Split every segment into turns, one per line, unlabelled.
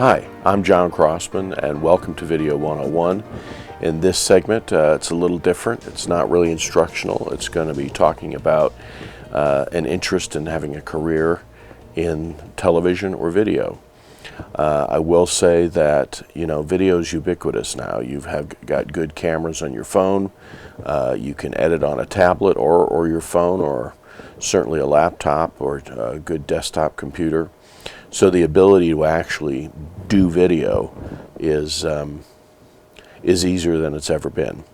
Hi, I'm John Crossman and welcome to Video 101. In this segment, it's a little different. It's not really instructional. It's going to be talking about an interest in having a career in television or video. I will say that, video is ubiquitous now. You've got good cameras on your phone. You can edit on a tablet or your phone, or certainly a laptop or a good desktop computer. So the ability to actually do video is easier than it's ever been.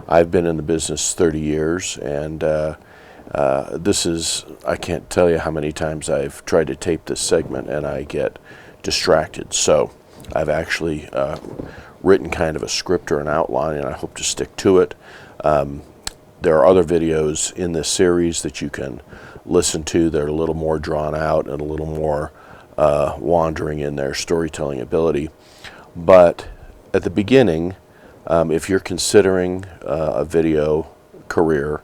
I've been in the business 30 years, and I can't tell you how many times I've tried to tape this segment and I get distracted. So I've actually written kind of a script or an outline, and I hope to stick to it. There are other videos in this series that you can listen to that are a little more drawn out and a little more wandering in their storytelling ability. But at the beginning, if you're considering a video career,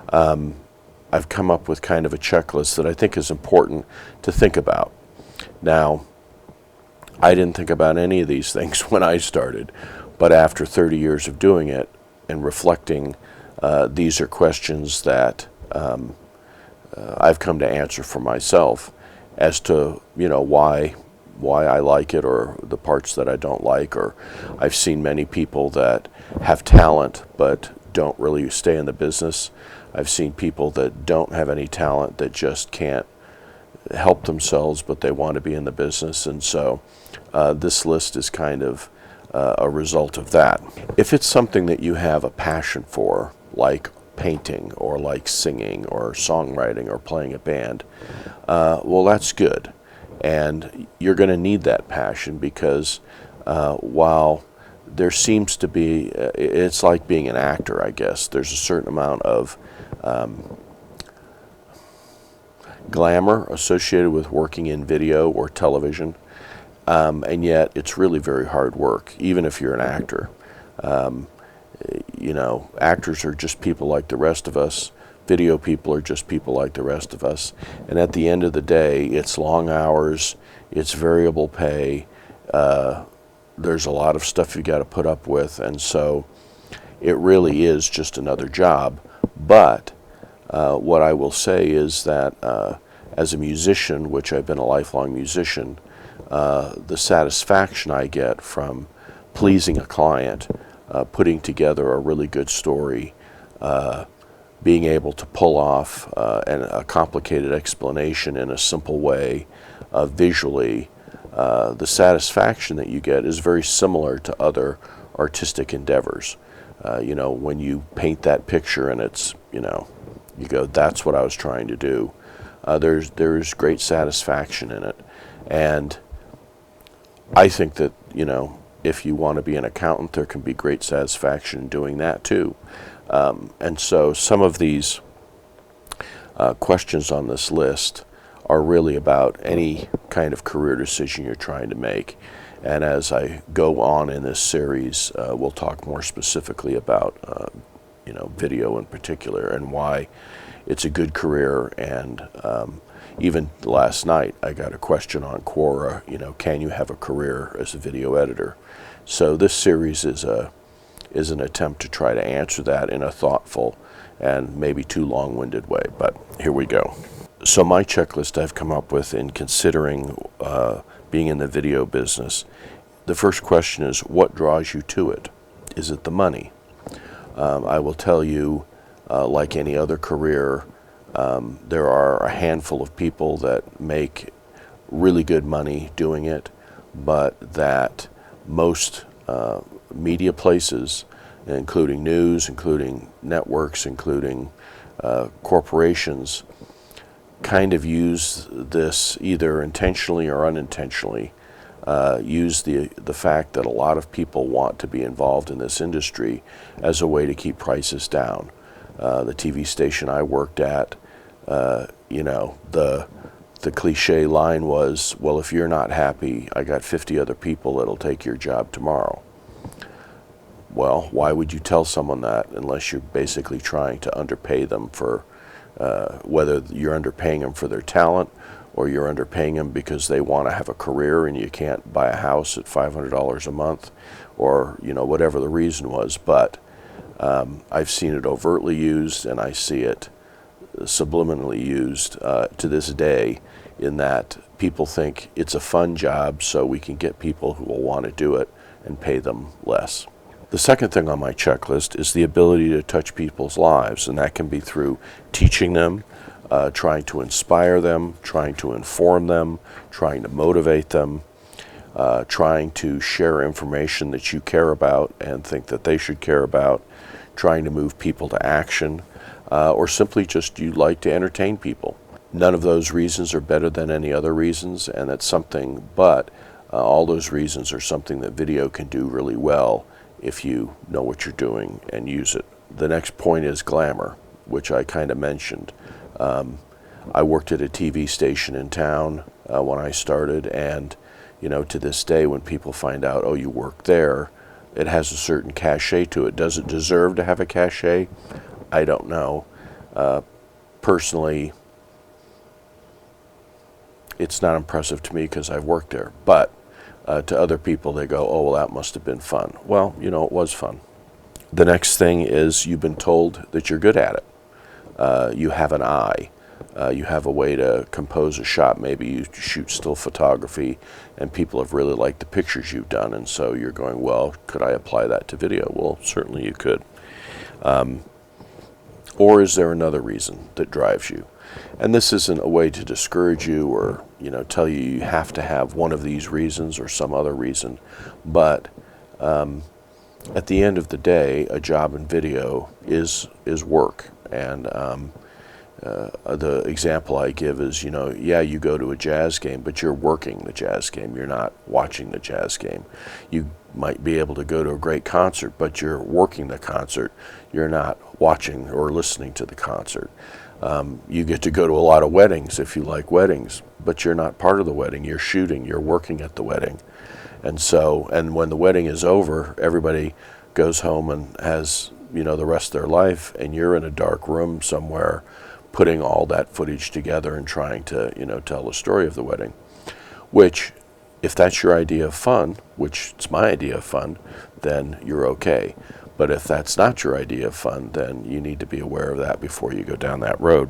I've come up with kind of a checklist that I think is important to think about. Now, I didn't think about any of these things when I started, but after 30 years of doing it and reflecting, these are questions that I've come to answer for myself as to why I like it, or the parts that I don't like. Or I've seen many people that have talent but don't really stay in the business. I've seen people that don't have any talent that just can't help themselves, but they want to be in the business. And so this list is kind of a result of that. If it's something that you have a passion for, like painting or like singing or songwriting or playing a band, well, that's good. And you're going to need that passion, because while there seems to be, it's like being an actor, I guess. There's a certain amount of glamour associated with working in video or television, and yet it's really very hard work, even if you're an actor. Actors are just people like the rest of us. Video people are just people like the rest of us. And at the end of the day, it's long hours, it's variable pay, there's a lot of stuff you got to put up with, and so it really is just another job. But what I will say is that as a musician, which I've been a lifelong musician, the satisfaction I get from pleasing a client, putting together a really good story, being able to pull off a complicated explanation in a simple way, visually, the satisfaction that you get is very similar to other artistic endeavors. When you paint that picture and it's, you go, that's what I was trying to do. There's great satisfaction in it. And I think that, if you want to be an accountant, there can be great satisfaction in doing that too. And so some of these questions on this list are really about any kind of career decision you're trying to make. And as I go on in this series, we'll talk more specifically about video in particular, and why it's a good career. And even last night I got a question on Quora, can you have a career as a video editor? So this series is an attempt to try to answer that in a thoughtful and maybe too long-winded way, but here we go. So my checklist I've come up with in considering being in the video business, the first question is, what draws you to it? Is it the money? I will tell you, like any other career, there are a handful of people that make really good money doing it, but that most media places, including news, including networks, including corporations, kind of use this either intentionally or unintentionally, use the fact that a lot of people want to be involved in this industry as a way to keep prices down. The TV station I worked at, the cliche line was, well, if you're not happy, I got 50 other people that'll take your job tomorrow. Well, why would you tell someone that unless you're basically trying to underpay them for, whether you're underpaying them for their talent or you're underpaying them because they want to have a career and you can't buy a house at $500 a month, or whatever the reason was. But I've seen it overtly used, and I see it subliminally used to this day, in that people think it's a fun job, so we can get people who will want to do it and pay them less. The second thing on my checklist is the ability to touch people's lives, and that can be through teaching them, trying to inspire them, trying to inform them, trying to motivate them, trying to share information that you care about and think that they should care about, trying to move people to action, or simply just you like to entertain people. None of those reasons are better than any other reasons, and it's something, but all those reasons are something that video can do really well if you know what you're doing and use it. The next point is glamour, which I kind of mentioned. I worked at a TV station in town when I started, and to this day, when people find out, oh, you work there, it has a certain cachet to it. Does it deserve to have a cachet? I don't know. Personally, it's not impressive to me because I've worked there. But to other people, they go, oh, well, that must have been fun. Well, it was fun. The next thing is you've been told that you're good at it. You have an eye. You have a way to compose a shot. Maybe you shoot still photography, and people have really liked the pictures you've done, and so you're going, well, could I apply that to video? Well, certainly you could. Or is there another reason that drives you? And this isn't a way to discourage you or tell you you have to have one of these reasons or some other reason, but at the end of the day, a job in video is work. And the example I give is, you go to a jazz game, but you're working the jazz game. You're not watching the jazz game. You might be able to go to a great concert, but you're working the concert. You're not watching or listening to the concert. You get to go to a lot of weddings if you like weddings, but you're not part of the wedding. You're shooting. You're working at the wedding. And when the wedding is over, everybody goes home and has, the rest of their life, and you're in a dark room somewhere putting all that footage together and trying to, tell the story of the wedding. Which, if that's your idea of fun, which it's my idea of fun, then you're okay. But if that's not your idea of fun, then you need to be aware of that before you go down that road.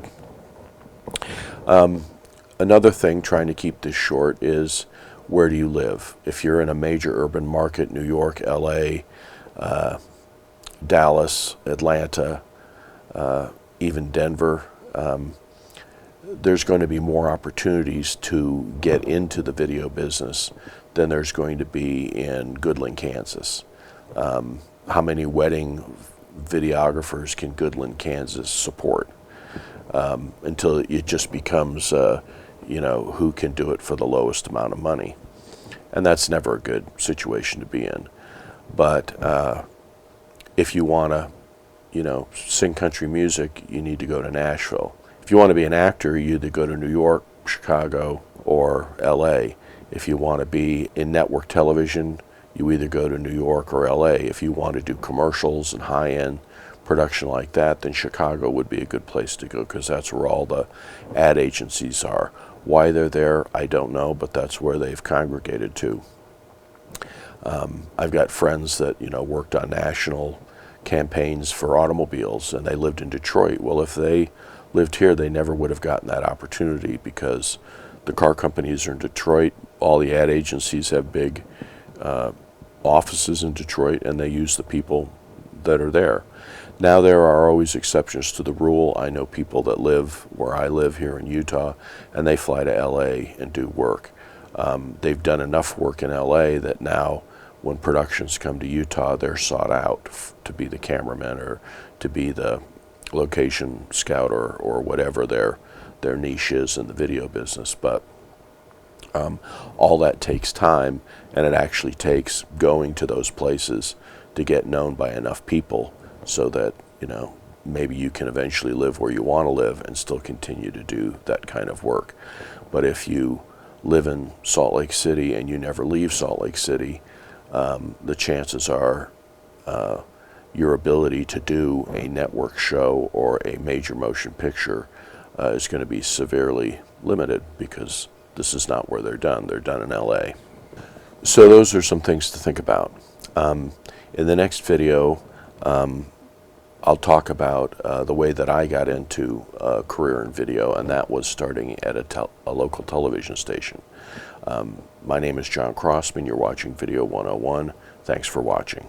Another thing, trying to keep this short, is where do you live? If you're in a major urban market, New York, LA, Dallas, Atlanta, even Denver, there's going to be more opportunities to get into the video business than there's going to be in Goodland, Kansas. How many wedding videographers can Goodland, Kansas support? Until it just becomes, who can do it for the lowest amount of money. And that's never a good situation to be in. But if you want to, sing country music, you need to go to Nashville. If you want to be an actor, you either go to New York, Chicago, or LA. If you want to be in network television, you either go to New York or LA. If you want to do commercials and high-end production like that, then Chicago would be a good place to go, because that's where all the ad agencies are. Why they're there, I don't know, but that's where they've congregated to. I've got friends that worked on national campaigns for automobiles, and they lived in Detroit. Well, if they lived here, they never would have gotten that opportunity, because the car companies are in Detroit. All the ad agencies have big offices in Detroit, and they use the people that are there. Now, there are always exceptions to the rule. I know people that live where I live here in Utah, and they fly to LA and do work. They've done enough work in LA that now when productions come to Utah, they're sought out to be the cameraman or to be the location scout or whatever their niche is in the video business. But all that takes time, and it actually takes going to those places to get known by enough people so that, maybe you can eventually live where you want to live and still continue to do that kind of work. But if you live in Salt Lake City and you never leave Salt Lake City, the chances are your ability to do a network show or a major motion picture is going to be severely limited because this is not where they're done. They're done in LA. So those are some things to think about. In the next video, I'll talk about the way that I got into a career in video, and that was starting at a local television station. My name is John Crossman. You're watching Video 101. Thanks for watching.